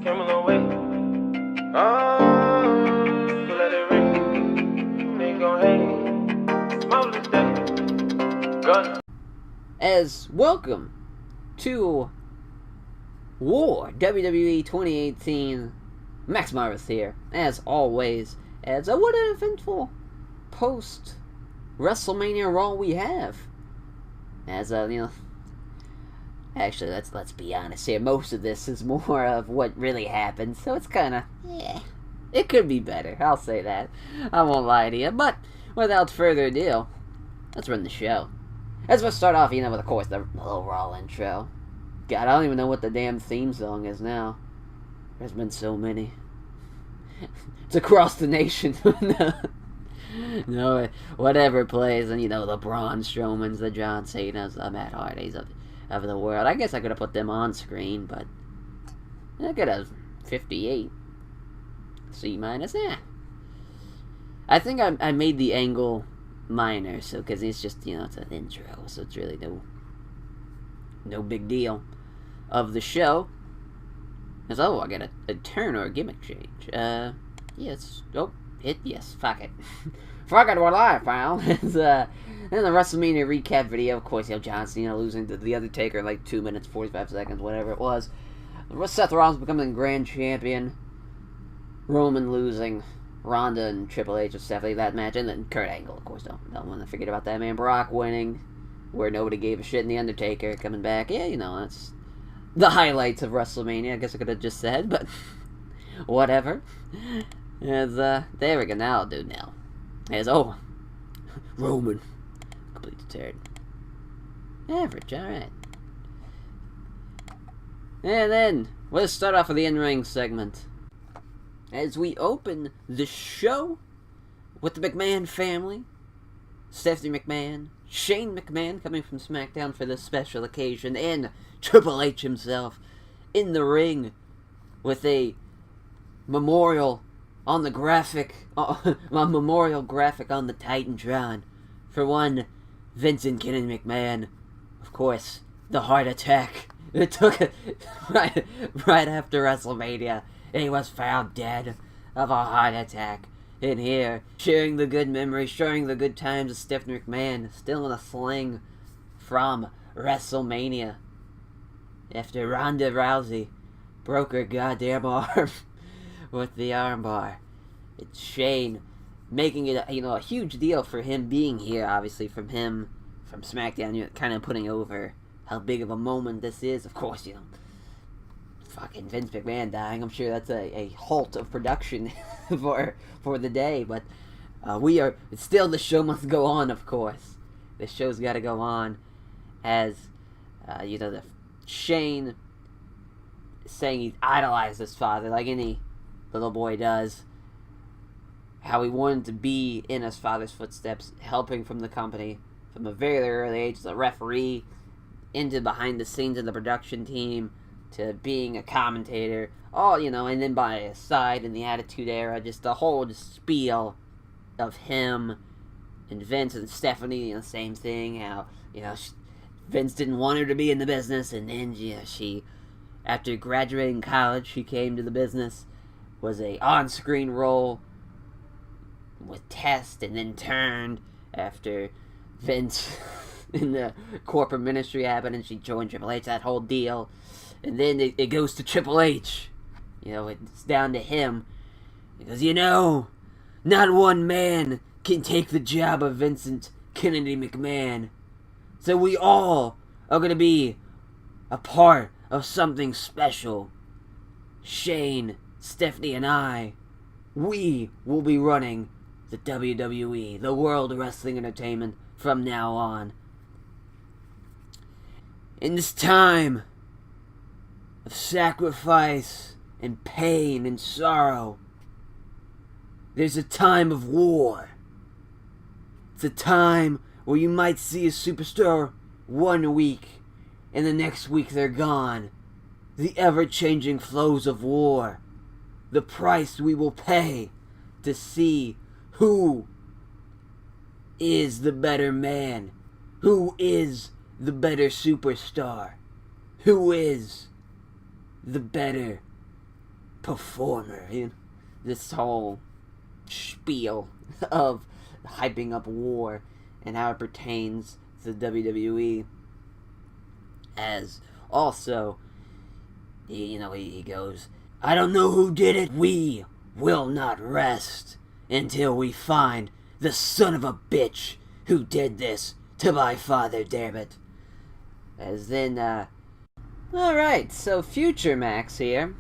Came a long way. Oh, so let it ring. They gon' hate. Smoke this day. Gun. As welcome to WAR WWE 2018. Max Morris here, as always. As what an eventful post WrestleMania Raw we have. As actually, let's be honest here. Most of this is more of what really happened, so it's kind of it could be better. I'll say that. I won't lie to you. But without further ado, let's run the show. Let's just start off, with, of course, the little Raw intro. God, I don't even know what the damn theme song is now. There's been so many. It's across the nation. No, whatever plays, and the Braun Strowmans, the John Cena's, the Matt Hardys of the world. I guess I could have put them on screen, but I could have 58. C minus, I think I made the angle minor, so because it's just it's an intro, so it's really no big deal of the show. As I got a turn or a gimmick change. Yes. Oh, yes. Fuck it. Fuck it, we're live, pal. Then the WrestleMania recap video, of course, John Cena losing to The Undertaker in like 2 minutes, 45 seconds, whatever it was. Seth Rollins becoming grand champion. Roman losing. Ronda and Triple H and Stephanie, that match. And then Kurt Angle, of course, don't want to forget about that, man. Brock winning, where nobody gave a shit, and The Undertaker coming back. Yeah, that's the highlights of WrestleMania, I guess I could have just said, but whatever. As, there we go, now I'll do now. As, Roman. Complete turd. Average, alright. And then, let's start off with the in-ring segment. As we open the show with the McMahon family, Stephanie McMahon, Shane McMahon coming from SmackDown for this special occasion, and Triple H himself in the ring with a memorial on the graphic, a memorial graphic on the Titantron for one Vincent Kennedy McMahon. Of course, the heart attack. It took it right after WrestleMania. He was found dead of a heart attack. In here, sharing the good memories, sharing the good times of Stephanie McMahon, still in a sling from WrestleMania. After Ronda Rousey broke her goddamn arm with the armbar. It's Shane making it, a huge deal for him being here, obviously, from SmackDown, kind of putting over how big of a moment this is. Of course, fucking Vince McMahon dying. I'm sure that's a halt of production for the day, but still the show must go on, of course. The show's got to go on as, the Shane saying he's idolized his father like any little boy does. How he wanted to be in his father's footsteps, helping from the company from a very early age as a referee, into behind the scenes of the production team, to being a commentator, and then by his side in the Attitude Era, just the whole spiel of him and Vince and Stephanie, same thing, how, Vince didn't want her to be in the business, and then, she, after graduating college, she came to the business, was a on-screen role with Test, and then turned after Vince in the corporate ministry happened, and she joined Triple H, that whole deal. And then it goes to Triple H. It's down to him. He goes, not one man can take the job of Vincent Kennedy McMahon. So we all are going to be a part of something special. Shane, Stephanie, and I, we will be running the WWE, the World Wrestling Entertainment, from now on. In this time of sacrifice and pain and sorrow, there's a time of war. It's a time where you might see a superstar 1 week, and the next week they're gone. The ever-changing flows of war. The price we will pay to see who is the better man, who is the better superstar, who is the better performer. This whole spiel of hyping up war and how it pertains to WWE. As also, he goes, I don't know who did it. We will not rest until we find the son of a bitch who did this to my father, damn it. As then, alright, so Future Max here.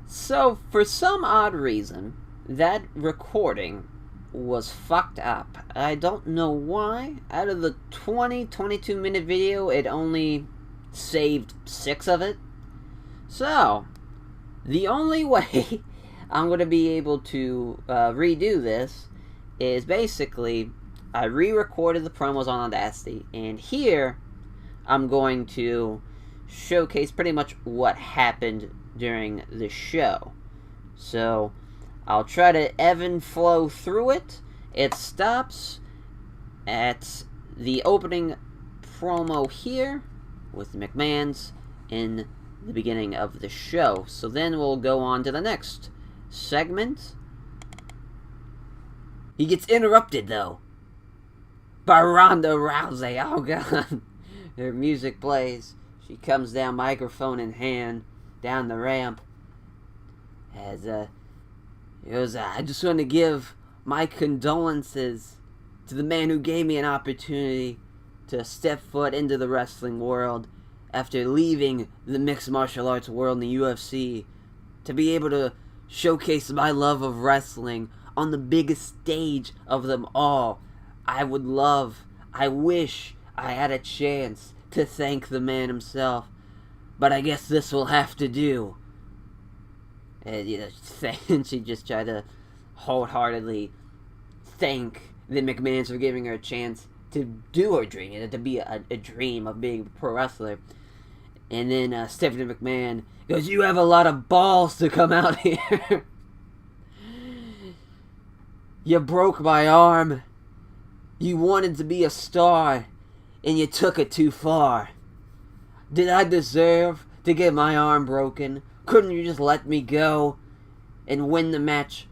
So, for some odd reason, that recording was fucked up. I don't know why. Out of the 22 minute video, it only saved 6 of it. So, the only way I'm going to be able to redo this is basically, I re-recorded the promos on Audacity, and here, I'm going to showcase pretty much what happened during the show. So, I'll try to ebb and flow through it. It stops at the opening promo here with the McMahons in the beginning of the show. So then we'll go on to the next segment. He gets interrupted, though, by Ronda Rousey. Oh, God. Her music plays. She comes down, microphone in hand, down the ramp. As, he goes, I just want to give my condolences to the man who gave me an opportunity to step foot into the wrestling world after leaving the mixed martial arts world in the UFC, to be able to showcase my love of wrestling on the biggest stage of them all. I wish I had a chance to thank the man himself, but I guess this will have to do. And, she just tried to wholeheartedly thank the McMahons for giving her a chance to do her dream, to be a dream of being a pro wrestler. And then Stephanie McMahon goes, you have a lot of balls to come out here. You broke my arm. You wanted to be a star, and you took it too far. Did I deserve to get my arm broken? Couldn't you just let me go and win the match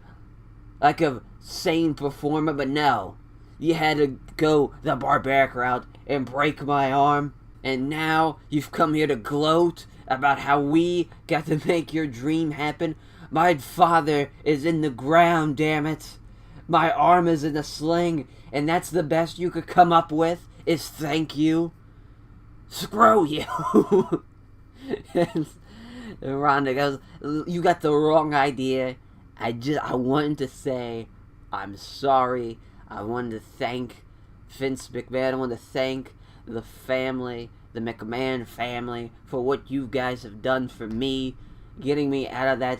like a sane performer? But no, you had to go the barbaric route and break my arm. And now you've come here to gloat about how we got to make your dream happen. My father is in the ground, damn it. My arm is in a sling, and that's the best you could come up with is thank you. Screw you. And Ronda goes, you got the wrong idea. I wanted to say I'm sorry. I wanted to thank Vince McMahon. I wanted to thank the family, the McMahon family, for what you guys have done for me, getting me out of that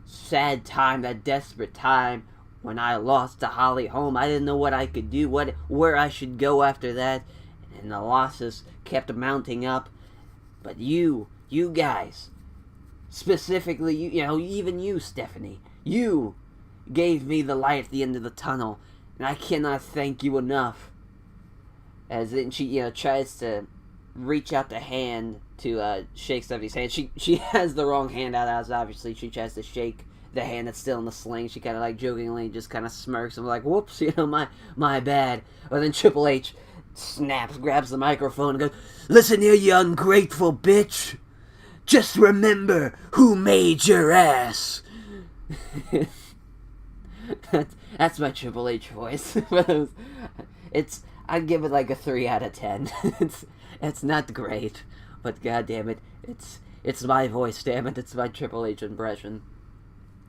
sad time, that desperate time when I lost to Holly Holm. I didn't know what I could do, where I should go after that, and the losses kept mounting up. But you guys, specifically, even you, Stephanie, you gave me the light at the end of the tunnel, and I cannot thank you enough. As then she, tries to reach out the hand to shake Stephanie's hand. She has the wrong hand out, as obviously she tries to shake the hand that's still in the sling. She kind of jokingly just kind of smirks and like, whoops, my bad. But then Triple H snaps, grabs the microphone and goes, listen here, you ungrateful bitch. Just remember who made your ass. That's my Triple H voice. I'd give it a 3 out of 10. It's not great, but goddamn it, it's my voice, damn it, it's my Triple H impression.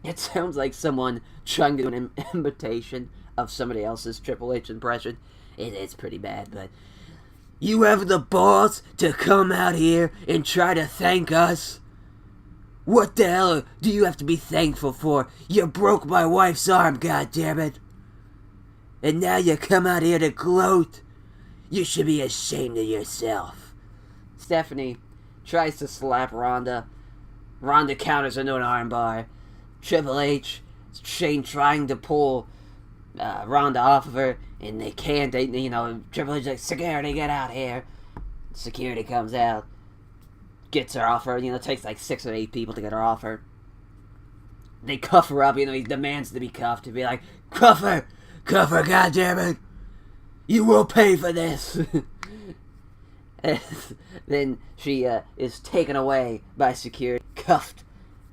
It sounds like someone trying to do an imitation of somebody else's Triple H impression. It's pretty bad, but you have the balls to come out here and try to thank us? What the hell do you have to be thankful for? You broke my wife's arm, goddammit. And now you come out here to gloat? You should be ashamed of yourself. Stephanie tries to slap Ronda. Ronda counters into an armbar. Triple H, Shane trying to pull Ronda off of her, and they can't. Triple H's like, security, get out here. Security comes out, gets her off her. It takes 6 or 8 people to get her off her. they cuff her up. He demands to be cuffed. To be like, cuff her, goddammit! You will pay for this. And then she is taken away by security, cuffed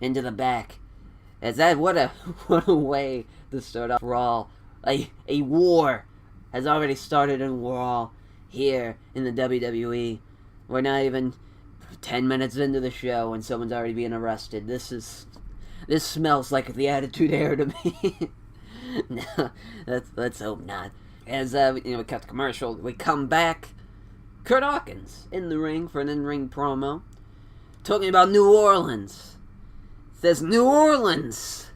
into the back. What a way to start off Raw. A war has already started in Raw here in the WWE. We're not even 10 minutes into the show and someone's already being arrested. This smells like the Attitude Era to me. No, let's hope not. As we cut the commercial, we come back. Curt Hawkins in the ring for an in-ring promo, talking about New Orleans. Says, New Orleans,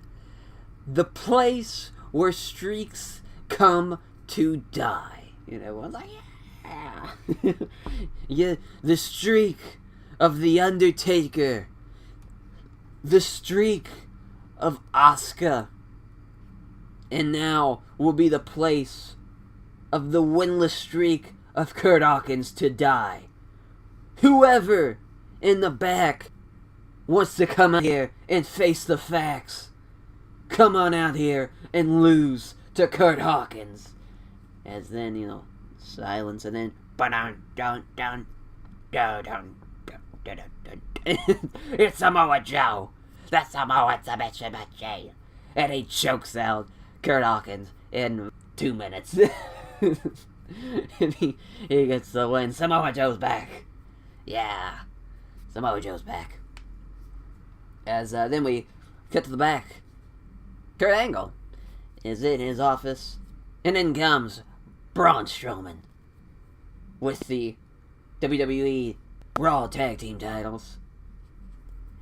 the place where streaks come to die. Everyone's like, yeah. Yeah, the streak of The Undertaker. The streak of Asuka. And now will be the place of the winless streak of Curt Hawkins to die. Whoever in the back wants to come out here and face the facts, come on out here and lose to Curt Hawkins. As then, silence, and then it's Samoa Joe. The Samoa submission machine. And he chokes out Curt Hawkins in 2 minutes. And he gets the win. Samoa Joe's back. Yeah. Samoa Joe's back. As then we cut to the back. Kurt Angle is in his office. And in comes Braun Strowman with the WWE Raw Tag Team titles.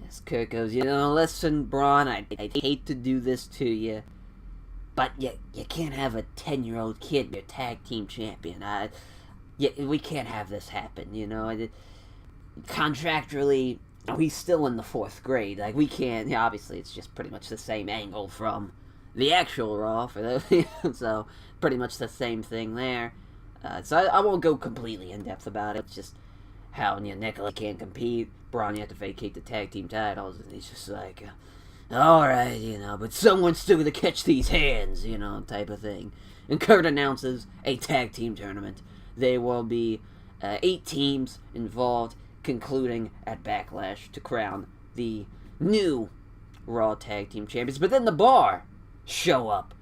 As Kurt goes, listen, Braun, I'd hate to do this to you, but you can't have a 10-year-old kid your tag team champion. We can't have this happen, Contractually, he's still in the 4th grade. We can't, obviously it's just pretty much the same angle from the actual Raw, for those, so pretty much the same thing there. So I won't go completely in-depth about it. It's just how Nicola can't compete. Braun, you have to vacate the tag team titles. And he's just like, alright, but someone's still gonna catch these hands, type of thing. And Curt announces a tag team tournament. There will be 8 teams involved, concluding at Backlash to crown the new Raw Tag Team Champions. But then the Bar show up.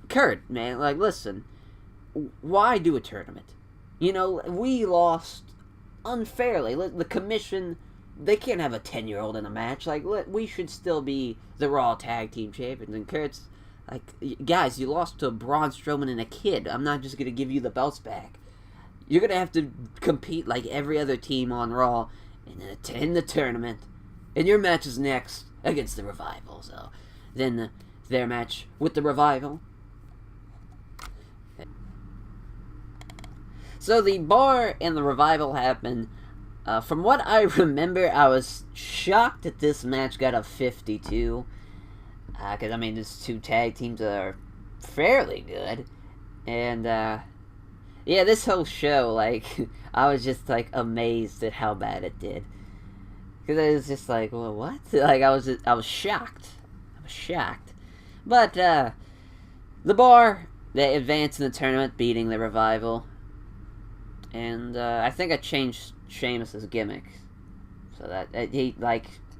Curt, man, listen, why do a tournament? We lost unfairly. The commission, they can't have a 10-year-old in a match. We should still be the Raw Tag Team Champions. And Kurt's guys, you lost to Braun Strowman and a kid. I'm not just going to give you the belts back. You're going to have to compete like every other team on Raw in the tournament. And your match is next against the Revival. So then their match with the Revival. So the Bar and the Revival happen. From what I remember, I was shocked that this match got a 52. Because, there's 2 tag teams that are fairly good. And, yeah, this whole show, I was just, amazed at how bad it did. Because I was just well, what? I was shocked. But, the Bar, they advanced in the tournament, beating the Revival. And, I think I changed Sheamus's gimmick. So that,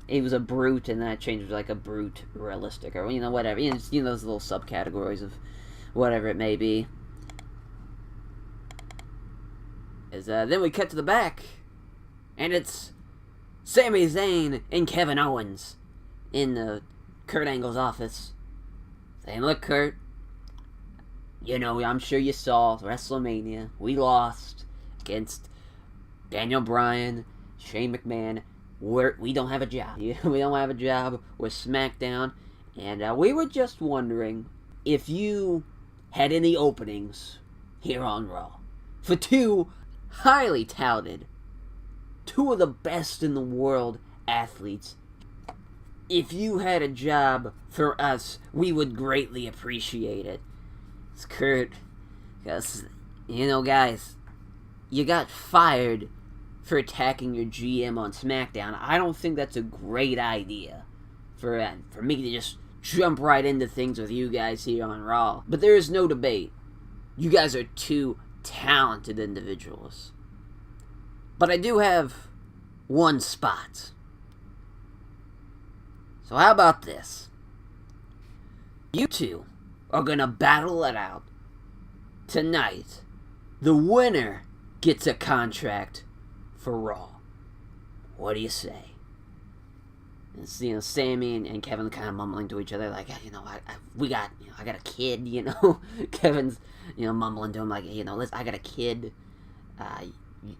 he was a brute, and then I changed it to, a brute realistic, or, whatever. Just, those little subcategories of whatever it may be. Then we cut to the back, and it's Sami Zayn and Kevin Owens in Kurt Angle's office, saying, look, Curt, I'm sure you saw WrestleMania. We lost against Daniel Bryan, Shane McMahon. We don't have a job. We don't have a job. We're SmackDown, and we were just wondering if you had any openings here on Raw for 2 highly touted, 2 of the best in the world athletes. If you had a job for us, we would greatly appreciate it. It's Curt, because, guys, you got fired for attacking your GM on SmackDown. I don't think that's a great idea. for me to just jump right into things with you guys here on Raw. But there is no debate. You guys are two talented individuals. But I do have one spot. So how about this? You two are gonna battle it out tonight. The winner gets a contract for Raw. What do you say? It's, Sami and Kevin kind of mumbling to each other like, I got a kid, Kevin's, mumbling to him like, listen, I got a kid.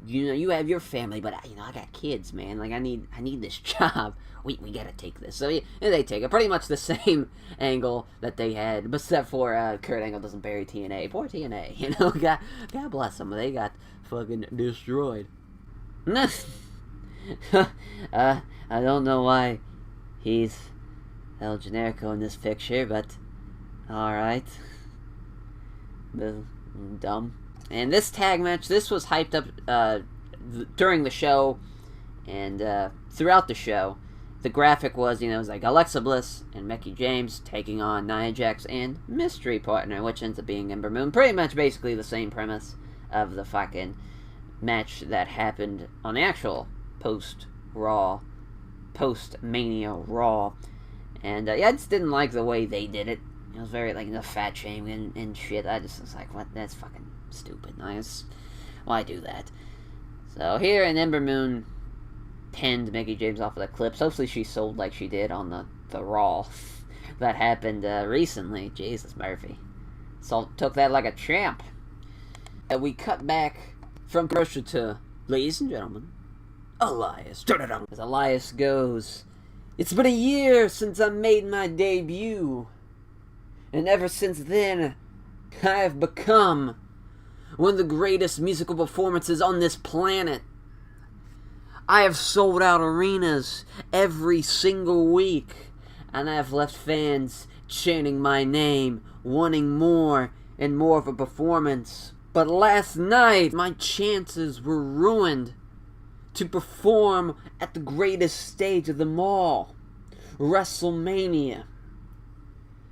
You have your family, but I got kids, man. Like, I need this job. We gotta take this. So they take it. Pretty much the same angle that they had, except for Kurt Angle doesn't bury TNA. Poor TNA, God bless them. They got fucking destroyed. I don't know why he's El Generico in this picture, but alright. Dumb. And this tag match, this was hyped up during the show and throughout the show. The graphic was, it was like Alexa Bliss and Mickie James taking on Nia Jax and Mystery Partner, which ends up being Ember Moon. Pretty much basically the same premise of the fucking match that happened on the actual post-Mania Raw. And I just didn't like the way they did it. It was very, the fat shaming and shit. I just was like, what? That's fucking stupid. Why do that? So here in Ember Moon pinned Mickie James off of the clips. Hopefully she sold like she did on the Raw that happened recently. Jesus, Murphy. So took that like a champ. And we cut back from commercial to, ladies and gentlemen, Elias. As Elias goes, it's been a year since I made my debut. And ever since then, I have become one of the greatest musical performances on this planet. I have sold out arenas every single week, and I have left fans chanting my name, wanting more and more of a performance. But last night, my chances were ruined to perform at the greatest stage of them all, WrestleMania.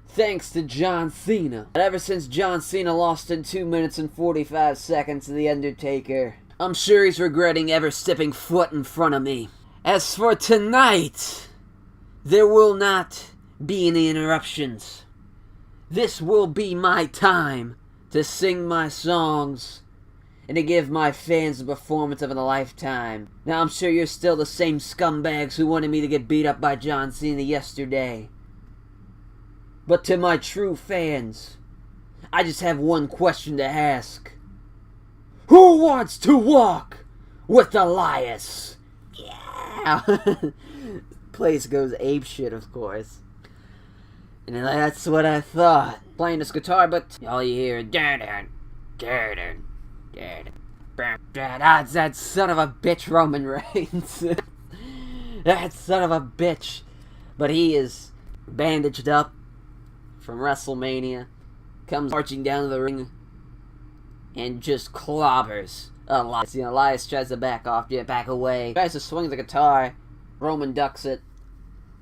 Thanks to John Cena. But ever since John Cena lost in 2 minutes and 45 seconds to The Undertaker, I'm sure he's regretting ever stepping foot in front of me. As for tonight, there will not be any interruptions. This will be my time to sing my songs and to give my fans the performance of a lifetime. Now, I'm sure you're still the same scumbags who wanted me to get beat up by John Cena yesterday. But to my true fans, I just have one question to ask. Who wants to walk with Elias? Yeah! Place goes apeshit, of course. And that's what I thought. Playing this guitar, but all you hear is it's that son of a bitch Roman Reigns. That son of a bitch. But he is bandaged up from WrestleMania, comes marching down to the ring, and just clobbers Elias. Elias tries to back off, back away, tries to swing the guitar, Roman ducks it,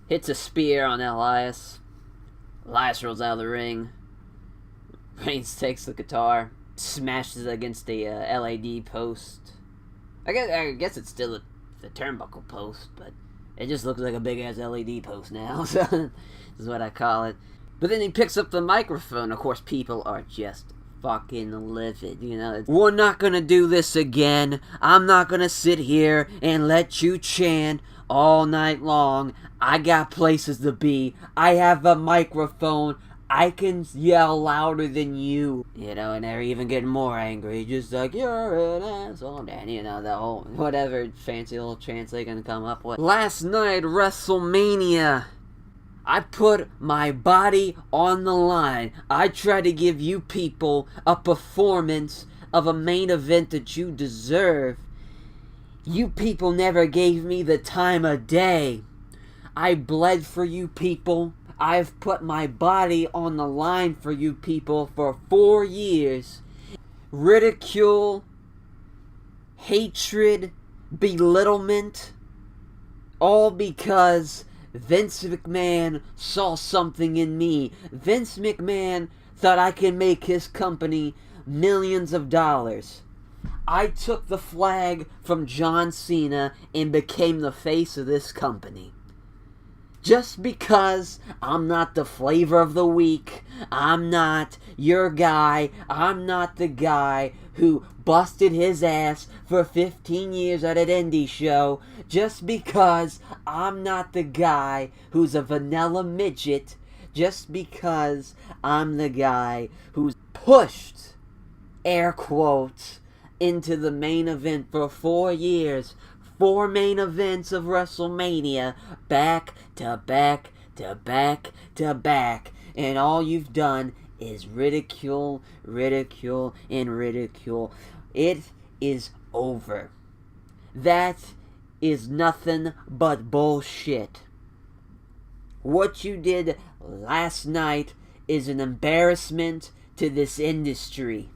hits a spear on Elias. Elias rolls out of the ring, Reigns takes the guitar, smashes it against the LED post. I guess it's still the turnbuckle post, but it just looks like a big-ass LED post now, so this is what I call it. But then he picks up the microphone. Of course, people are just fucking livid, We're not gonna do this again. I'm not gonna sit here and let you chant all night long. I got places to be. I have a microphone. I can yell louder than you. And they're even getting more angry. Just like, you're an asshole. And, the whole, whatever fancy little chants they can come up with. Last night, WrestleMania, I put my body on the line. I tried to give you people a performance of a main event that you deserve. You people never gave me the time of day. I bled for you people. I've put my body on the line for you people for 4 years. Ridicule, hatred, belittlement, all because Vince McMahon saw something in me. Vince McMahon thought I could make his company millions of dollars. I took the flag from John Cena and became the face of this company. Just because I'm not the flavor of the week, I'm not your guy, I'm not the guy who busted his ass for 15 years at an indie show, just because I'm not the guy who's a vanilla midget, just because I'm the guy who's pushed, air quotes, into the main event for 4 years, 4 main events of WrestleMania, back to back to back to back, and all you've done is ridicule, ridicule, and ridicule. It is over. That is nothing but bullshit. What you did last night is an embarrassment to this industry.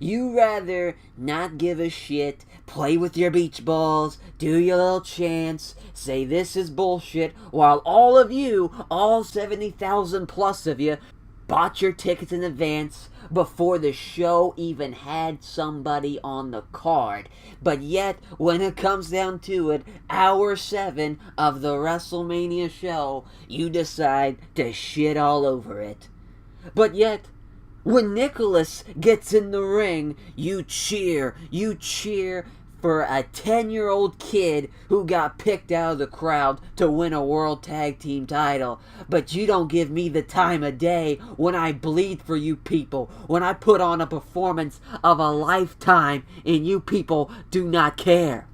You rather not give a shit, play with your beach balls, do your little chants, say this is bullshit, while all of you, all 70,000 plus of you, bought your tickets in advance before the show even had somebody on the card. But yet, when it comes down to it, hour 7 of the WrestleMania show, you decide to shit all over it. But yet, when Nicholas gets in the ring, you cheer for a 10-year-old kid who got picked out of the crowd to win a World Tag Team title. But you don't give me the time of day when I bleed for you people, when I put on a performance of a lifetime and you people do not care.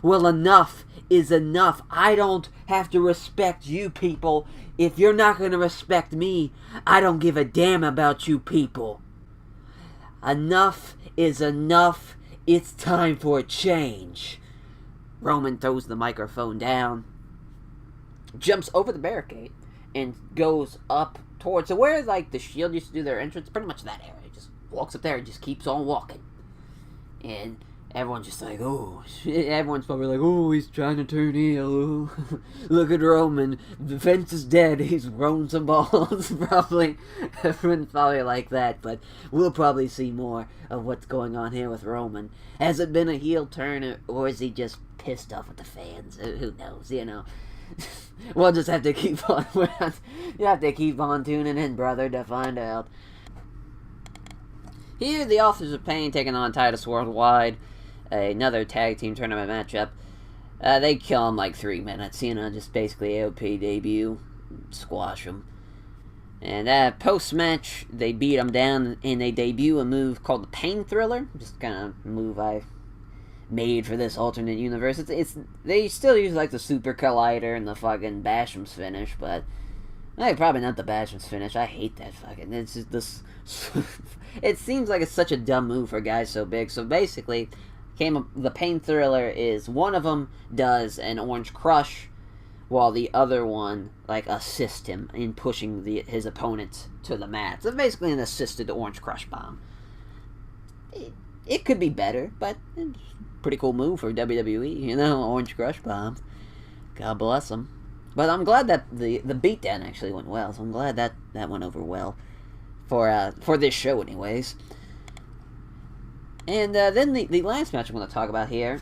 Well, enough is enough. I don't have to respect you people. If you're not going to respect me, I don't give a damn about you people. Enough is enough. It's time for a change. Roman throws the microphone down, jumps over the barricade, and goes up towards where the Shield used to do their entrance. Pretty much that area. Just walks up there and just keeps on walking. And everyone's just like, oh, everyone's probably like, oh, he's trying to turn heel. Look at Roman. Vince is dead. He's grown some balls. Probably. Everyone's probably like that, but we'll probably see more of what's going on here with Roman. Has it been a heel turn, or is he just pissed off at the fans? Who knows, We'll just have to keep on. You have to keep on tuning in, brother, to find out. Here, the Authors of Pain taking on Titus Worldwide. Another tag team tournament matchup. They kill him like 3 minutes, just basically AOP debut, squash him. And post-match, they beat him down, and they debut a move called the Pain Thriller. Just kind of move I made for this alternate universe. They still use like the Super Collider and the fucking Basham's finish, but probably not the Basham's finish. I hate that fucking. It's just this. It seems like it's such a dumb move for guys so big. So basically, the Pain Thriller is one of them does an Orange Crush, while the other one assists him in pushing his opponent to the mat. So basically, an assisted Orange Crush bomb. It could be better, but it's a pretty cool move for WWE. Orange Crush bomb. God bless them. But I'm glad that the beatdown actually went well. So I'm glad that went over well for this show, anyways. And then the last match I'm going to talk about here,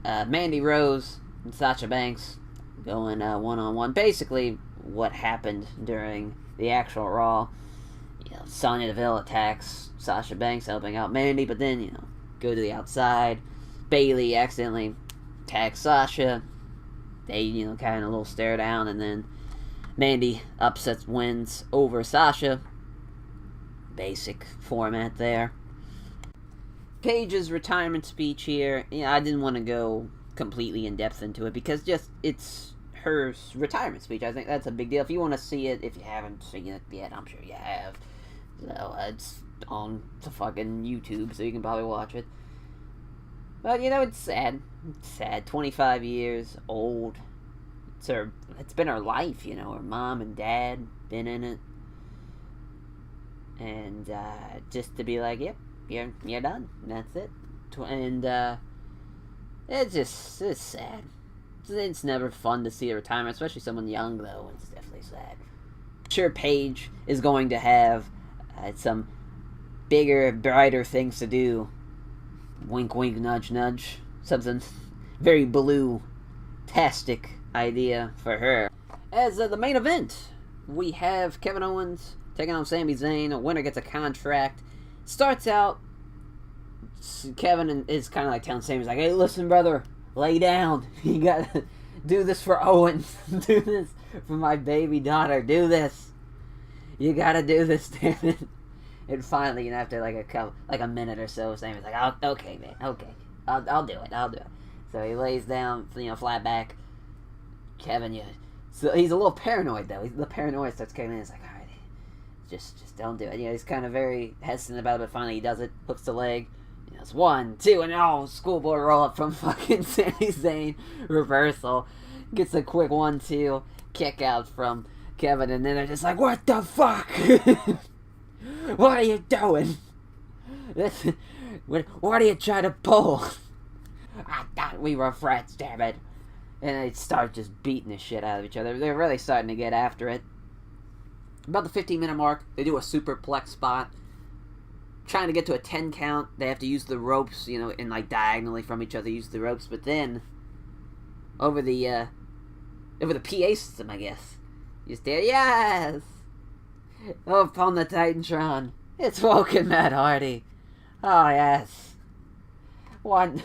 Mandy Rose and Sasha Banks going one-on-one. Basically, what happened during the actual Raw. Sonya Deville attacks Sasha Banks, helping out Mandy, but then, go to the outside. Bayley accidentally attacks Sasha. They, kind of a little stare down, and then Mandy wins over Sasha. Basic format there. Paige's retirement speech here, I didn't want to go completely in depth into it because it's her retirement speech. I think that's a big deal. If you want to see it, if you haven't seen it yet, I'm sure you have. So it's on the fucking YouTube, so you can probably watch it. But it's sad. It's sad. 25 years old. It's been her life. Her mom and dad been in it, and just to be like, yep. You're done. That's it. And it's sad. It's never fun to see a retirement, especially someone young, though. It's definitely sad. I'm sure Paige is going to have some bigger, brighter things to do. Wink, wink, nudge, nudge. Something very blue-tastic idea for her. As the main event, we have Kevin Owens taking on Sami Zayn. A winner gets a contract. Starts out, Kevin is kind of like telling Sami, he's like, hey, listen, brother, lay down. You gotta do this for Owens. Do this for my baby daughter. Do this. You gotta do this, damn it. And finally, after like a minute or so, Sami's like, oh, okay, man, okay. I'll do it. So he lays down, flat back. Kevin, so he's a little paranoid, though. The paranoia starts kicking in. He's like, all right, just don't do it. He's kind of very hesitant about it, but finally he does it. Hooks the leg. It's 1, 2, and schoolboy roll up from fucking Sami Zayn. Reversal. Gets a quick 1-2 kick out from Kevin, and then they're just like, what the fuck? What are you doing? What are you trying to pull? I thought we were friends, damn it. And they start just beating the shit out of each other. They're really starting to get after it. About the 15-minute mark, they do a superplex spot. Trying to get to a 10 count. They have to use the ropes, and diagonally from each other use the ropes. But then, over the PA system, I guess, you just hear, yes! Up on the Titantron, it's Woken Matt Hardy. Oh, yes. One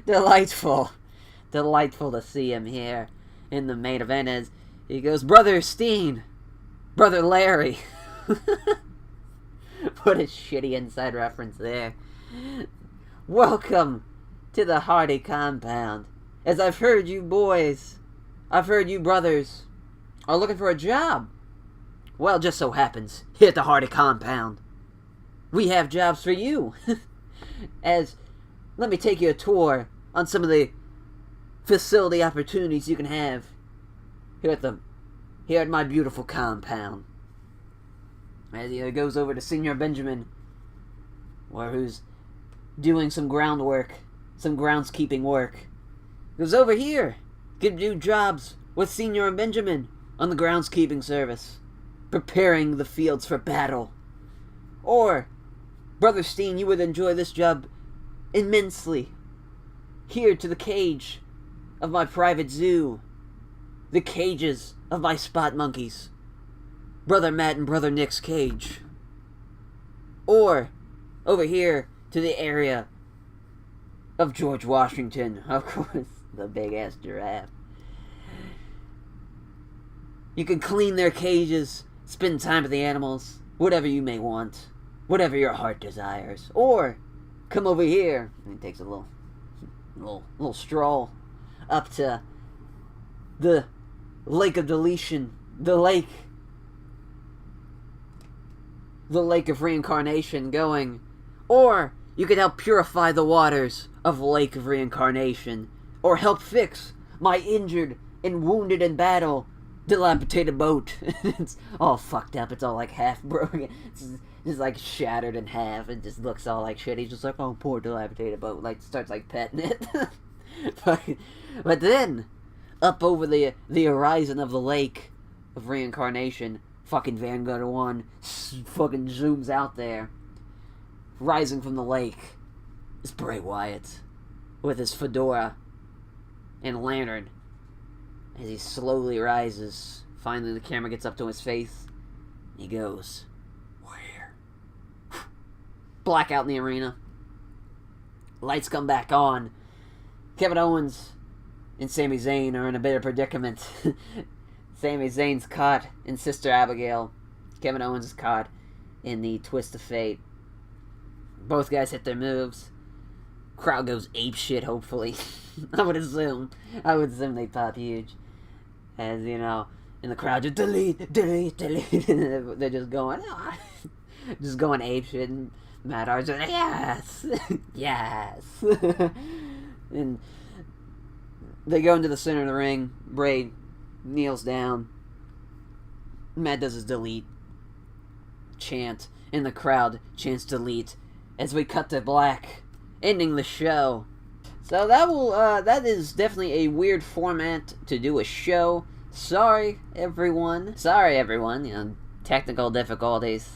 delightful to see him here in the main event as he goes, Brother Steen, Brother Larry. What a shitty inside reference there. Welcome to the Hardy compound. As I've heard you brothers are looking for a job. Well, just so happens, here at the Hardy compound, we have jobs for you. Let me take you a tour on some of the facility opportunities you can have here at my beautiful compound. As he goes over to Senior Benjamin, who's doing some groundwork, some groundskeeping work. Goes over here, get new jobs with Senior Benjamin on the groundskeeping service, preparing the fields for battle. Or, Brother Steen, you would enjoy this job immensely. Here to the cage of my private zoo, the cages of my spot monkeys. Brother Matt and Brother Nick's cage. Or, over here to the area of George Washington. Of course, the big-ass giraffe. You can clean their cages, spend time with the animals, whatever you may want, whatever your heart desires. Or, come over here, and he takes a little stroll up to the Lake of Deletion, the lake of reincarnation going. Or you could help purify the waters of Lake of Reincarnation, or help fix my injured and wounded in battle dilapidated boat. It's all fucked up, it's all half broken, it's just shattered in half, and just looks all like shit. He's just like, oh, poor dilapidated boat, starts petting it. But then, up over the horizon of the Lake of Reincarnation, fucking Vanguard 1 fucking zooms out there. Rising from the lake is Bray Wyatt with his fedora and lantern. As he slowly rises, finally the camera gets up to his face. He goes, where? Blackout in the arena. Lights come back on. Kevin Owens and Sami Zayn are in a bit of predicament. Sami Zayn's caught in Sister Abigail. Kevin Owens is caught in the Twist of Fate. Both guys hit their moves. Crowd goes apeshit, hopefully. I would assume they pop huge. As, in the crowd just delete. They're just going, just going apeshit. And Matt Hardy's just like, yes! Yes! And they go into the center of the ring. Bray kneels down. Matt does his delete chant, and the crowd chants delete as we cut to black, ending the show. So that is definitely a weird format to do a show. Sorry, everyone. You know, technical difficulties.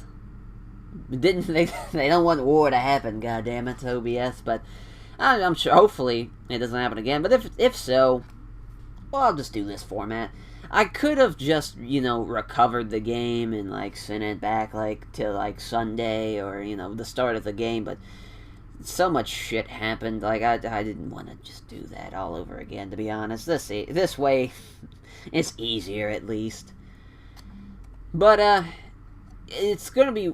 They don't want war to happen, goddammit, OBS, but I'm sure, hopefully, it doesn't happen again. But if so, well, I'll just do this format. I could have just, you know, recovered the game and, like, sent it back, like, to, like, Sunday or, you know, the start of the game, but so much shit happened, like, I didn't want to just do that all over again, to be honest. This way, it's easier, at least. But, it's gonna be...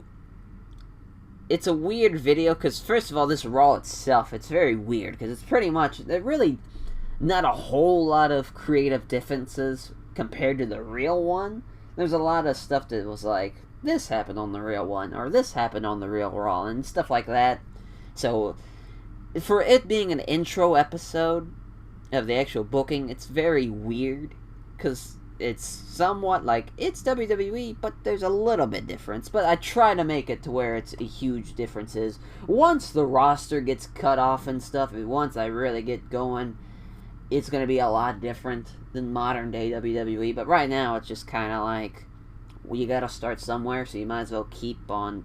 It's a weird video, because, first of all, this Raw itself, it's very weird, because it's pretty much... They're really not a whole lot of creative differences compared to the real one. There's a lot of stuff that was like, this happened on the real one, or this happened on the real Raw, and stuff like that. So, for it being an intro episode of the actual booking, it's very weird, because it's somewhat like, it's WWE, but there's a little bit difference. But I try to make it to where it's a huge differences. Once the roster gets cut off and stuff, and once I really get going, it's going to be a lot different than modern day WWE. But right now, it's just kind of like, well, you got to start somewhere, so you might as well keep on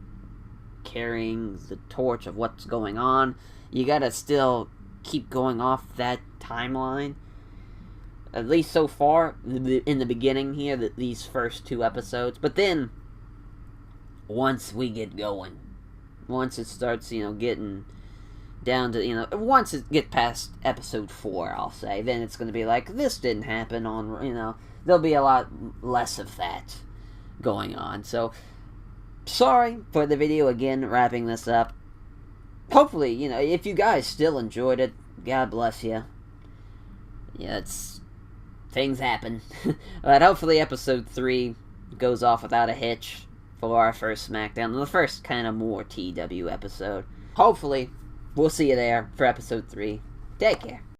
carrying the torch of what's going on. You got to still keep going off that timeline. At least so far, in the beginning here, these first 2 episodes. But then, once we get going, once it starts, you know, getting down to, you know, once it gets past episode 4, I'll say, then it's going to be like, this didn't happen on, you know, there'll be a lot less of that going on. So, sorry for the video again, wrapping this up. Hopefully, you know, if you guys still enjoyed it, God bless you. Yeah, things happen. But hopefully episode 3 goes off without a hitch for our first SmackDown. The first kind of more TW episode. Hopefully, we'll see you there for episode 3. Take care.